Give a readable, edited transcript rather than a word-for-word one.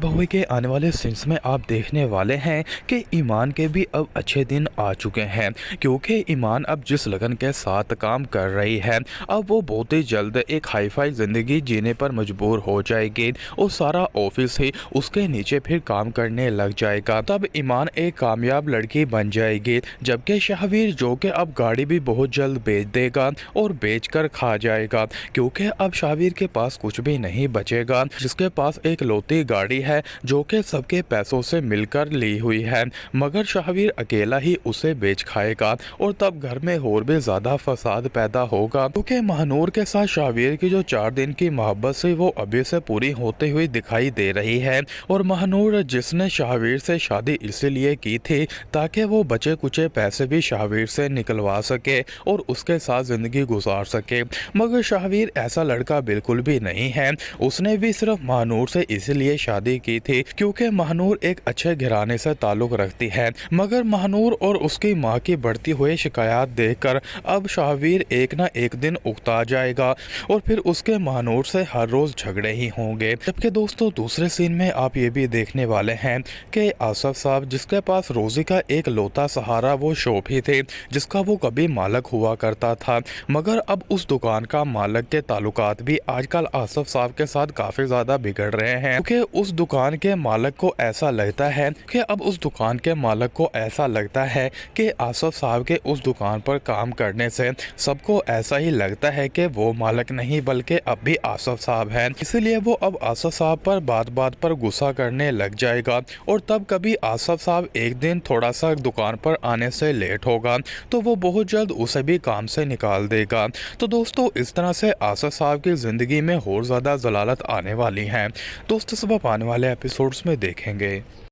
बहुए के आने वाले सीन्स में आप देखने वाले हैं कि ईमान के भी अब अच्छे दिन आ चुके हैं, क्योंकि ईमान अब जिस लगन के साथ काम कर रही है अब वो बहुत ही जल्द एक हाई फाई ज़िंदगी जीने पर मजबूर हो जाएगी और सारा ऑफिस ही उसके नीचे फिर काम करने लग जाएगा। तब ईमान एक कामयाब लड़की बन जाएगी, जबकि शाहवीर जो कि अब गाड़ी भी बहुत जल्द बेच देगा और बेच कर खा जाएगा, क्योंकि अब शाहवीर के पास कुछ भी नहीं बचेगा। जिसके पास एक लौती गाड़ी है जो कि सबके पैसों से मिलकर ली हुई है, मगर शाहवीर अकेला ही उसे बेच खाएगा और तब घर में और भी ज्यादा फसाद पैदा होगा, क्योंकि महानूर के साथ शाहवीर की जो 4 दिन की मोहब्बत से वो अभी से पूरी होते हुए दिखाई दे रही है। और महानूर जिसने शाहवीर से शादी इसीलिए की थी ताकि वो बचे कुचे पैसे भी शाहवीर से निकलवा सके और उसके साथ जिंदगी गुजार सके, मगर शाहवीर ऐसा लड़का बिल्कुल भी नहीं है। उसने भी सिर्फ महानूर से इसीलिए शादी की थी क्योंकि महानूर एक अच्छे घराने से ताल्लुक रखती है, मगर महानूर और उसकी माँ की बढ़ती हुई शिकायत देखकर अब शाहवीर एक ना एक दिन उकता जाएगा और फिर उसके महानूर से हर रोज झगड़े ही होंगे। जबकि दोस्तों दूसरे सीन में आप ये भी देखने वाले हैं कि आसफ साहब जिसके पास रोजी का एक लौता सहारा वो शॉप ही थे जिसका वो कभी मालिक हुआ करता था, मगर अब उस दुकान का मालिक के ताल्लुकात भी आजकल आसफ साहब के साथ काफी ज्यादा बिगड़ रहे हैं, क्योंकि उस दुकान के मालिक को ऐसा लगता है कि आसफ साहब के उस दुकान पर काम करने से सबको ऐसा ही लगता है कि वो मालिक नहीं बल्कि अब भी आसफ साहब हैं। इसीलिए वो अब आसफ साहब पर बात बात पर गुस्सा करने लग जाएगा और तब कभी आसफ साहब एक दिन थोड़ा सा दुकान पर आने से लेट होगा तो वो बहुत जल्द उसे भी काम से निकाल देगा। तो दोस्तों इस तरह से आसफ साहब की जिंदगी में और ज्यादा जलालत आने वाली है। दोस्तों सब आप आने वाले एपिसोड्स में देखेंगे।